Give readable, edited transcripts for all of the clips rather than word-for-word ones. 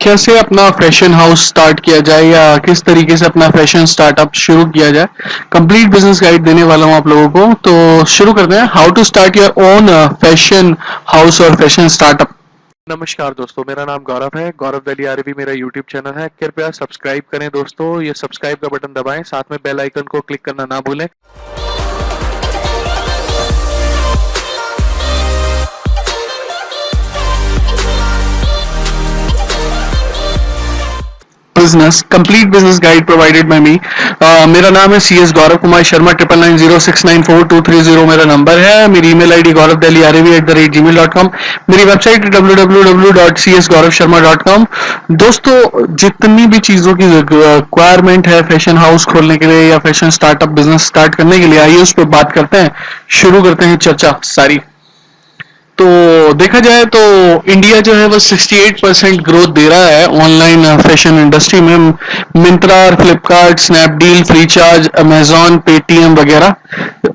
कैसे अपना fashion house start किया जाए या किस तरीके से अपना फैशन स्टार्टअप शुरू किया जाए, कंप्लीट बिजनेस गाइड देने वाला हूँ आप लोगों को। तो शुरू करते हैं, how to start your own fashion house और फैशन स्टार्टअप। नमस्कार दोस्तों, मेरा नाम गौरव है। गौravdelhirav मेरा यूट्यूब चैनल है। कृपया सब्सक्राइब करें दोस्तों, ये सब्सक्राइब का बटन दबाएं, साथ में बेल आइकन को क्लिक करना ना भूलें। Business complete business guide provided by me. मेरा नाम है CS गौरव कुमार शर्मा। 9990694230 मेरा नंबर है। मेरी ईमेल आईडी gauravdelhirav@gmail.com। मेरी वेबसाइट www.csgauravsharma.com। दोस्तों, जितनी भी चीजों की रिक्वायरमेंट है फैशन हाउस खोलने के लिए या फैशन स्टार्टअप बिजनेस स्टार्ट करने के लिए, आइए उस पर बात करते हैं। शुरू करते हैं चर्चा सारी। तो देखा जाए तो इंडिया जो है वो 68% ग्रोथ दे रहा है ऑनलाइन फैशन इंडस्ट्री में। Myntra, Flipkart, Snapdeal, Freecharge, Amazon, Paytm वगैरह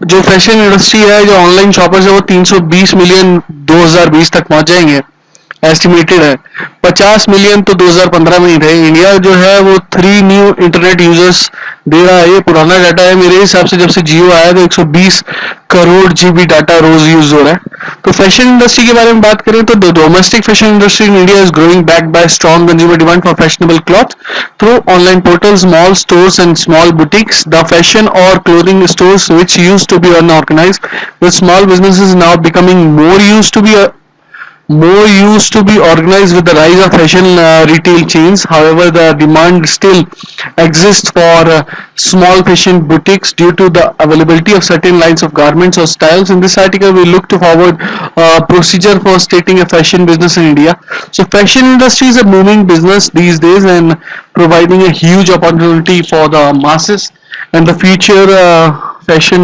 जो फैशन इंडस्ट्री है, जो ऑनलाइन शॉपर्स है, वो 320 मिलियन 2020 तक पहुंच जाएंगे, एस्टिमेटेड है। 50 मिलियन तो 2015 में ही थे। इंडिया जो है वो 3 न्यू इंटरनेट यूजर्स दे रहा है। ये पुराना डाटा है, मेरे हिसाब से जब से जियो आया तो 120 करोड़ जीबी डाटा रोज यूज हो रहा है। तो फैशन इंडस्ट्री के बारे में बात करें तो domestic fashion industry in India is growing back by strong consumer demand for fashionable cloth through online portals, mall stores and small boutiques. The fashion और clothing stores which used to be unorganized with small businesses now becoming more used to be organized with the rise of fashion retail chains. However, the demand still exists for small fashion boutiques due to the availability of certain lines of garments or styles. In this article, we look to forward procedure for starting a fashion business in India. So, fashion industry is a booming business these days and providing a huge opportunity for the masses and the future fashion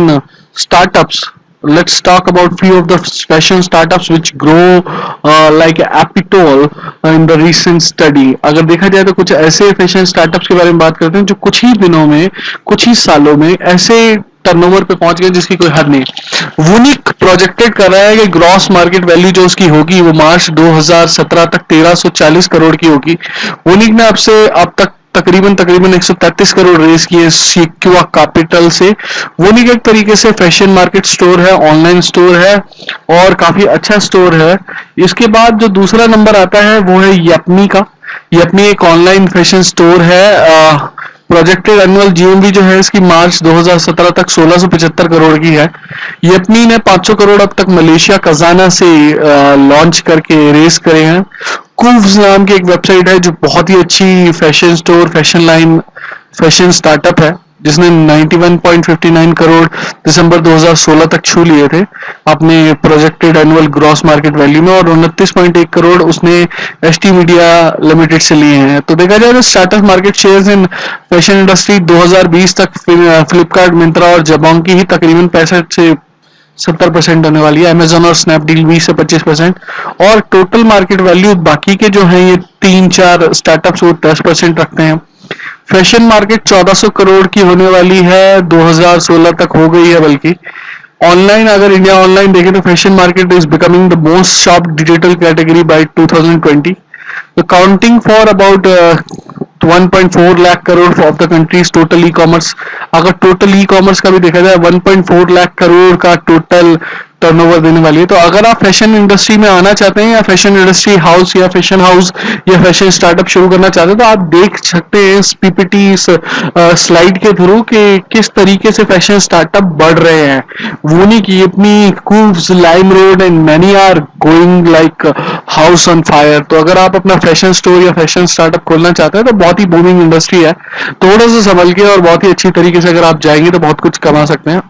startups. Let's talk about few of the fashion startups which grow like apitol in the recent study. अगर देखा जाए तो कुछ ऐसे fashion startups के बारे में बात करते हैं जो कुछ ही दिनों में, कुछ ही सालों में ऐसे टर्नओवर पे पहुंच गए जिसकी कोई हद नहीं। वूनिक प्रोजेक्टेड कर रहा है कि ग्रॉस मार्केट वैल्यू जो उसकी होगी वो मार्च 2017 तक 1340 करोड़ की होगी। वूनिक ने अब तक तकरीबन 133 करोड़ रेज किए सिक्वा कैपिटल से। वूनिक एक तरीके से फैशन मार्केट स्टोर है, ऑनलाइन स्टोर है और काफी अच्छा स्टोर है। इसके बाद जो दूसरा नंबर आता है वो है येपमी का। येपमी एक ऑनलाइन फैशन स्टोर है। प्रोजेक्टेड एनुअल जीएमवी जो है इसकी मार्च 2017 तक 1675 करोड़ की है। येपमी ने 500 करोड़ अब तक मलेशिया खजाना से लॉन्च करके रेस करे हैं। कूव्स नाम की एक वेबसाइट है जो बहुत ही अच्छी fashion store, fashion line, fashion startup है, जिसने 91.59 करोड़ दिसंबर 2016 तक छू लिए थे अपने projected annual gross market value में, और 29.1 करोड़ उसने एसटी मीडिया लिमिटेड से लिए हैं। तो देखा जाए तो startup market shares in fashion industry 2020 तक फ्लिपकार्ट, मिंत्रा और जबोंग की ही तकरीबन 65 से 70% होने वाली है। अमेजोन और स्नैपडील 20 से 25%, और टोटल मार्केट वैल्यू बाकी के जो हैं ये 3-4 स्टार्टअप्स वो 10% रखते हैं। फैशन मार्केट 1400 करोड़ की होने वाली है, 2016 तक हो गई है। बल्कि ऑनलाइन, अगर इंडिया ऑनलाइन देखें तो fashion market is becoming the most शॉप्ड digital category by 2020, counting for about 1.4 lakh crore of the countries total e commerce. अगर टोटल ई कॉमर्स का भी देखा जाए 1.4 लाख करोड़ का टोटल टर्नओवर देने वाली है। तो अगर आप फैशन इंडस्ट्री में आना चाहते हैं या फैशन इंडस्ट्री हाउस या फैशन हाउस या फैशन स्टार्टअप शुरू करना चाहते हैं तो आप देख सकते हैं इस पीपीटी स्लाइड के थ्रू कि किस तरीके से फैशन स्टार्टअप बढ़ रहे हैं। Voonik, Yepme, Koovs, LimeRoad and many are going like house on fire. तो अगर आप अपना फैशन स्टोर या फैशन स्टार्टअप खोलना चाहते हैं तो बहुत ही बूमिंग इंडस्ट्री है। थोड़ा सा संभल के और बहुत ही अच्छी तरीके से अगर आप जाएंगे तो बहुत कुछ कमा सकते हैं।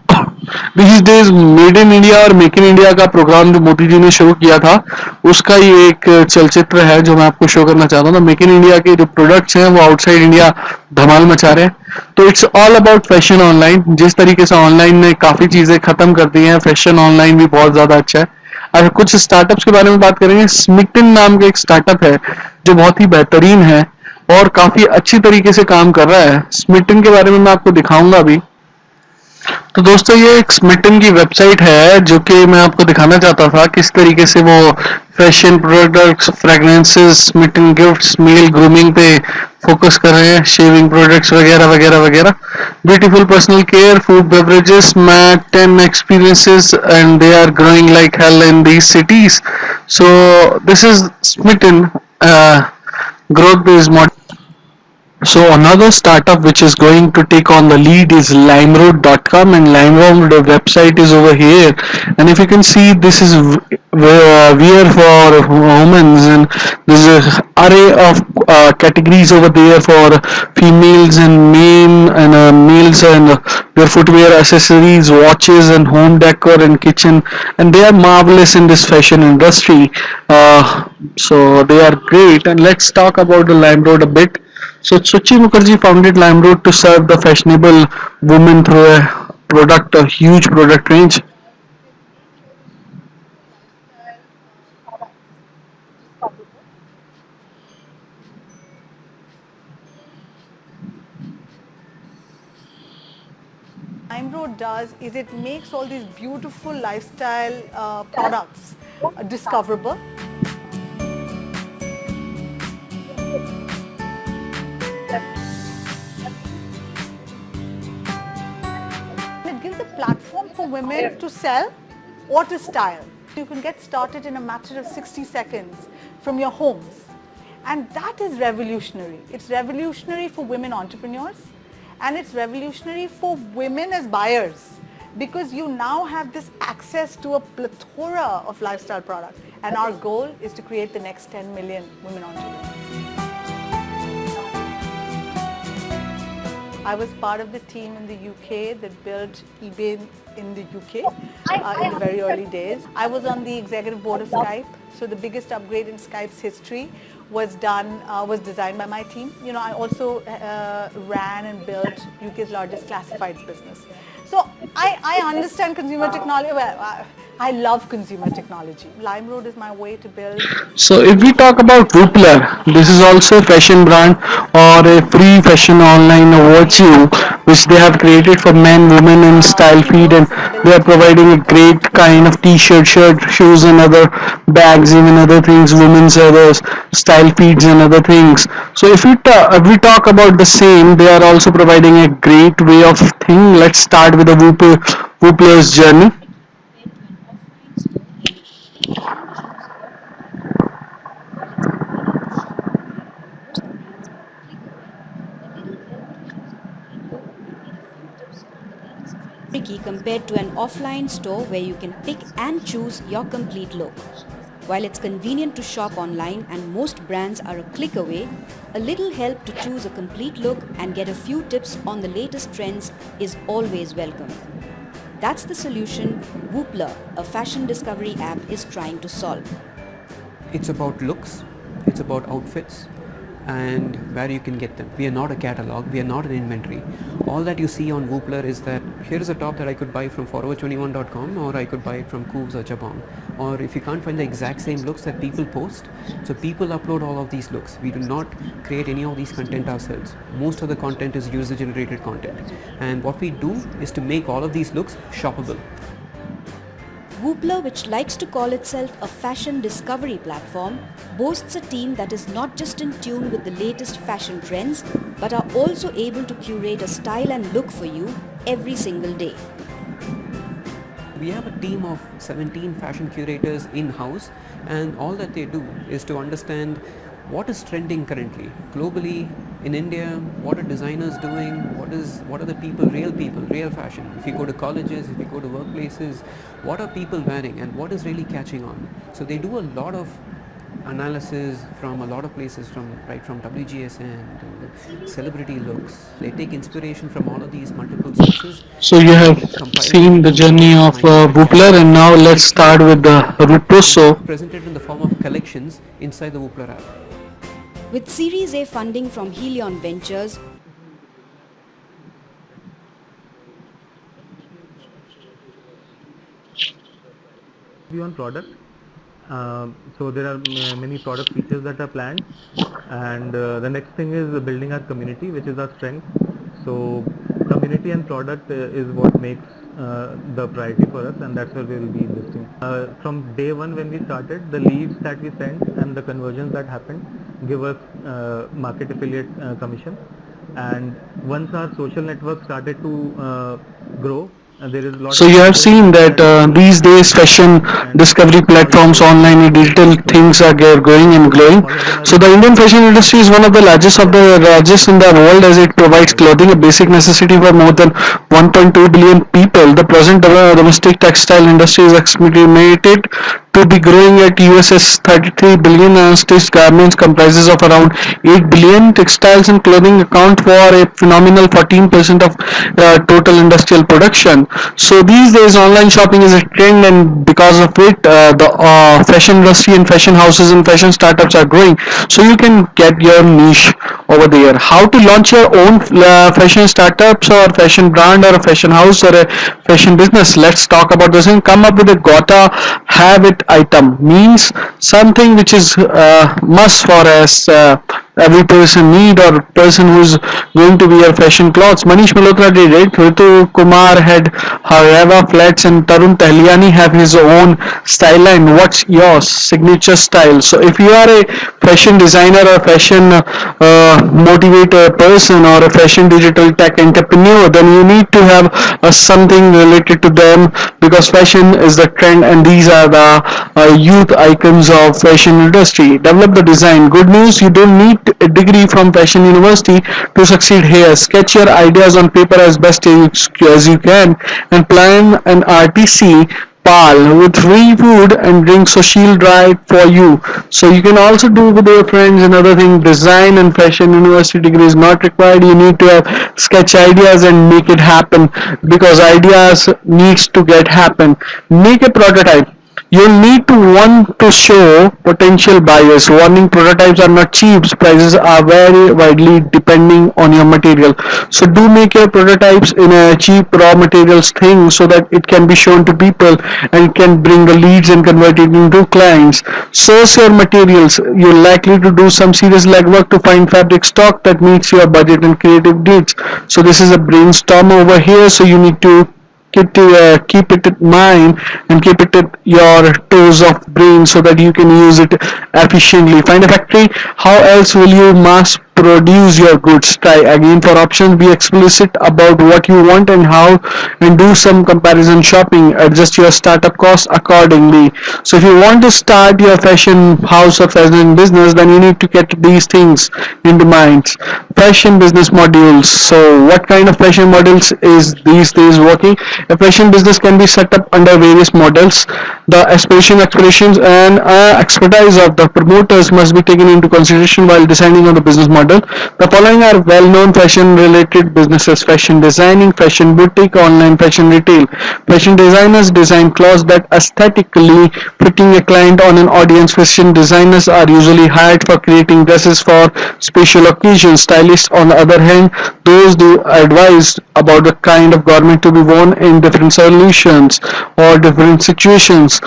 This days made in India और मेक इन इंडिया का प्रोग्राम जो मोदी जी ने शुरू किया था उसका ये एक चलचित्र है जो मैं आपको शो करना चाहता हूँ। मेक इन इंडिया के जो प्रोडक्ट्स हैं वो आउटसाइड इंडिया धमाल मचा रहे हैं। तो it's all about fashion online. जिस तरीके से ऑनलाइन ने काफी चीजें खत्म कर दी हैं, फैशन ऑनलाइन भी बहुत ज्यादा अच्छा है। अगर कुछ स्टार्टअप्स के बारे में बात करेंगे, स्मिक्टन नाम का एक स्टार्टअप है जो बहुत ही बेहतरीन है और काफी अच्छी तरीके से काम कर रहा है। स्मिक्टन के बारे में मैं आपको दिखाऊंगा अभी। तो दोस्तों ये एक स्मिटन की वेबसाइट है जो कि मैं आपको दिखाना चाहता था किस तरीके से वो fashion products, fragrances, smitten gifts, male grooming पे फोकस कर रहे हैं, शेविंग प्रोडक्ट्स वगैरह वगैरह वगैरह, beautiful personal care, food beverages, मैट 10 experiences and they are growing like hell in these cities. So this is smitten growth based model. So another startup which is going to take on the lead is limeroad.com, and Limeroad website is over here. And if you can see, this is wear for women, and there's a array of categories over there for females and men and males, and their footwear, accessories, watches, and home decor and kitchen. And they are marvelous in this fashion industry. So they are great. And let's talk about the Limeroad a bit. So Suchi Mukherjee founded Limeroad to serve the fashionable women through a huge product range. LimeRoad does is it makes all these beautiful lifestyle products discoverable. It gives a platform for women to sell or to style. You can get started in a matter of 60 seconds from your homes. And that is revolutionary. It's revolutionary for women entrepreneurs and it's revolutionary for women as buyers because you now have this access to a plethora of lifestyle products. And our goal is to create the next 10 million women entrepreneurs. I was part of the team in the UK that built eBay in the UK in the very early days. I was on the executive board of Skype, so the biggest upgrade in Skype's history was designed by my team. You know, I also ran and built UK's largest classifieds business. So I understand consumer technology. Well, I love consumer technology. Limeroad is my way to build. So if we talk about Whoopler, this is also a fashion brand or a free fashion online virtue which they have created for men, women and style feed, and they are providing a great kind of t-shirt, shirt, shoes and other bags, even other things, women's others, style feeds and other things. So if we talk about the same, they are also providing a great way of thing. Let's start with the Whoopler's journey. Tricky compared to an offline store where you can pick and choose your complete look. While it's convenient to shop online and most brands are a click away, a little help to choose a complete look and get a few tips on the latest trends is always welcome. That's the solution Whoopler, a fashion discovery app, is trying to solve. It's about looks, it's about outfits, and where you can get them. We are not a catalog, we are not an inventory. All that you see on Whoopler is that here is a top that I could buy from forever21.com, or I could buy it from Cooves or Jabong. Or if you can't find the exact same looks that people post, so people upload all of these looks. We do not create any of these content ourselves. Most of the content is user generated content. And what we do is to make all of these looks shoppable. Whoopler, which likes to call itself a fashion discovery platform, boasts a team that is not just in tune with the latest fashion trends, but are also able to curate a style and look for you every single day. We have a team of 17 fashion curators in-house, and all that they do is to understand what is trending currently globally in India, what are designers doing, what are the people, real fashion. If you go to colleges, if you go to workplaces, what are people wearing and what is really catching on. So they do a lot of analysis from a lot of places, from WGSN to celebrity looks. They take inspiration from all of these multiple sources So you and have compile it seen the into a journey of mastermind collection, Whoopler, and now let's which we start with the Ruposo. present it in the form of collections inside the Whoopler app. With Series A funding from Helion Ventures, Beyond product. So there are many product features that are planned, and the next thing is building our community, which is our strength. So community and product is what makes the priority for us, and that's where we will be investing. From day one when we started, the leads that we sent and the conversions that happened give us market affiliate commission. And once our social network started to grow, there is a lot So of you have people seen that these days fashion discovery platforms, online and digital things are growing and growing. So the Indian fashion industry is one of the largest in the world, as it provides clothing, a basic necessity for more than 1.2 billion people. The present domestic textile industry is estimated to be growing at USS 33 billion, and stitched garments comprises of around 8 billion. Textiles and clothing account for a phenomenal 14% of total industrial production. So these days online shopping is a trend, and because of it the fashion industry and fashion houses and fashion startups are growing. So you can get your niche over there. How to launch your own fashion startups or fashion brand or a fashion house or a fashion business? Let's talk about this and come up with a Gota have it item. Means something which is must for us, every person need, or person who's going to wear fashion clothes. Manish Malhotra did it, Ritu Kumar had Hareva flats, and Tarun Tahliani have his own style line. What's your signature style? So if you are a fashion designer or fashion motivator person or a fashion digital tech entrepreneur, then you need to have something related to them, because fashion is the trend and these are the youth icons of fashion industry. Develop the design. Good news, you don't need a degree from fashion university to succeed here. Sketch your ideas on paper as best as you can and plan an RTC PAL with free food and drinks, so she'll dry it for you. So you can also do with your friends. Another thing, design and fashion university degree is not required. You need to have sketch ideas and make it happen, because ideas needs to get happen. Make a prototype. You'll need to want to show potential buyers. Warning, prototypes are not cheap. Prices are very widely depending on your material. So do make your prototypes in a cheap raw materials thing, so that it can be shown to people and can bring the leads and convert it into clients. Source your materials. You're likely to do some serious legwork to find fabric stock that meets your budget and creative needs. So this is a brainstorm over here. So you need to keep it in mind and keep it at your toes of brain, so that you can use it efficiently. Find a factory. How else will you mass produce your goods? Try again for options. Be explicit about what you want and how, and do some comparison shopping. Adjust your startup costs accordingly. So if you want to start your fashion house or fashion business, then you need to get these things into mind. Fashion business modules. So what kind of fashion models is these days working? A fashion business can be set up under various models. The aspirations and expertise of the promoters must be taken into consideration while deciding on the business model. The following are well-known fashion-related businesses: fashion designing, fashion boutique, online fashion retail. Fashion designers design clothes that aesthetically fitting a client on an audience. Fashion designers are usually hired for creating dresses for special occasions. Stylists, on the other hand, those do advise about the kind of garment to be worn in different solutions or different situations.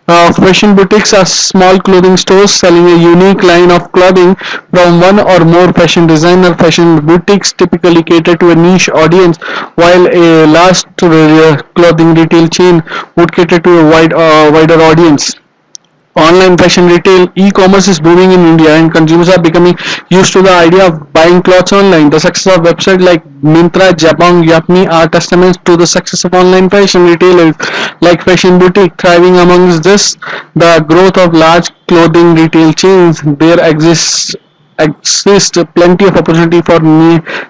Fashion boutiques are small clothing stores selling a unique line of clothing from one or more fashion designer. Fashion boutiques typically cater to a niche audience, while a large clothing retail chain would cater to a wider audience. Online fashion retail, e-commerce is booming in India, and consumers are becoming used to the idea of buying clothes online. The success of websites like Myntra, Jabong, Yapme are testaments to the success of online fashion retailers like Fashion Boutique. Thriving amongst this, the growth of large clothing retail chains, there exists plenty of opportunity for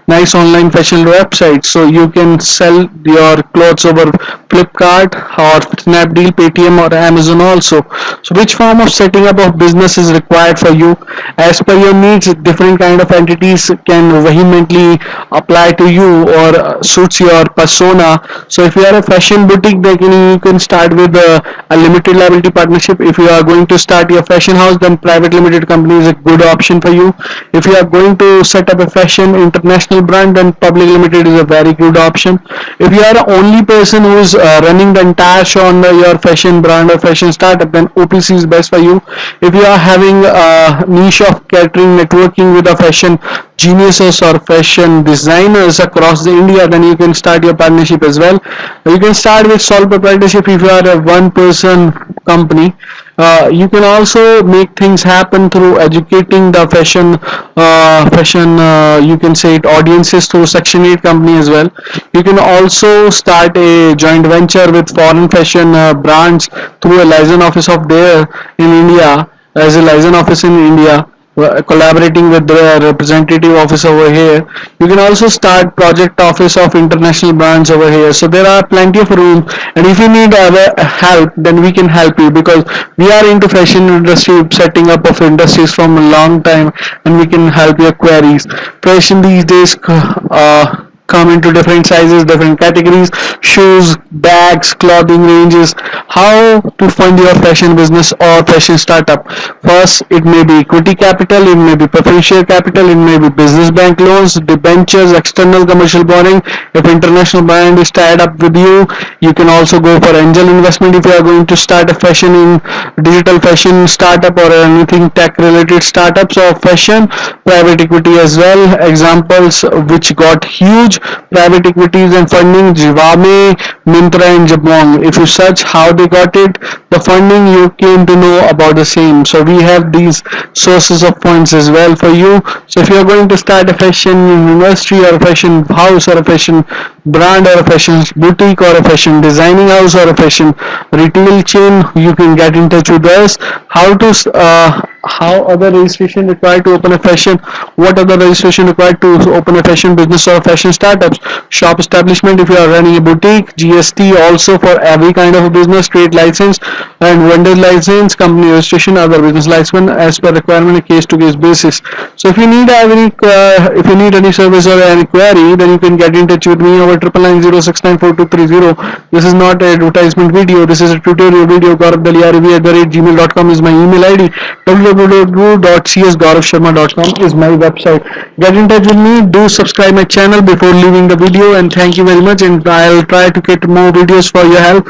nice online fashion websites. So you can sell your clothes over Flipkart or Snapdeal, Paytm or Amazon also. So which form of setting up of business is required for you? As per your needs, different kind of entities can vehemently apply to you or suits your persona. So if you are a fashion boutique, then you can start with a limited liability partnership. If you are going to start your fashion house, then private limited company is a good option for you. If you are going to set up a fashion international brand, then Public Limited is a very good option. If you are the only person who is running the entire show under your fashion brand or fashion startup, then OPC is best for you. If you are having a niche of catering networking with a fashion geniuses or fashion designers across the India, then you can start your partnership as well. You can start with sole proprietorship if you are a one person company. You can also make things happen through educating the fashion you can say it audiences through Section 8 company as well. You can also start a joint venture with foreign fashion brands through a license office of there in India, as a license office in India, collaborating with the representative office over here. You can also start project office of international brands over here. So there are plenty of room, and if you need our help, then we can help you, because we are into fashion industry, setting up of industries from a long time, and we can help your queries. Fashion these days come into different sizes, different categories, shoes, bags, clothing ranges. How to fund your fashion business or fashion startup? First, it may be equity capital, it may be preferential share capital, it may be business bank loans, debentures, external commercial borrowing. If international brand is tied up with you, you can also go for angel investment if you are going to start a fashion in digital fashion startup or anything tech related startups or fashion. Private equity as well. Examples which got huge private equities and funding: Jivame, Mintra and Jabong. If you search how they got it, the funding, you came to know about the same. So we have these sources of funds as well for you. So if you are going to start a fashion industry or a fashion house or a fashion brand or a fashion boutique or a fashion designing house or a fashion retail chain, you can get in touch with us. How other registration required to open a fashion, what other registration required to open a fashion business or fashion startups, shop establishment if you are running a boutique, GST also for every kind of a business, trade license and vendor license, company registration, other business license as per requirement, a case to case basis. So if you need any service or any query, then you can get in touch with me over 99906942230. This is not an advertisement video, this is a tutorial video. gauravdelhirav@gmail.com is my email ID. www.csgauravsharma.com is my website. Get in touch with me, do subscribe my channel before leaving the video, and thank you very much, and I'll try to get more videos for your help.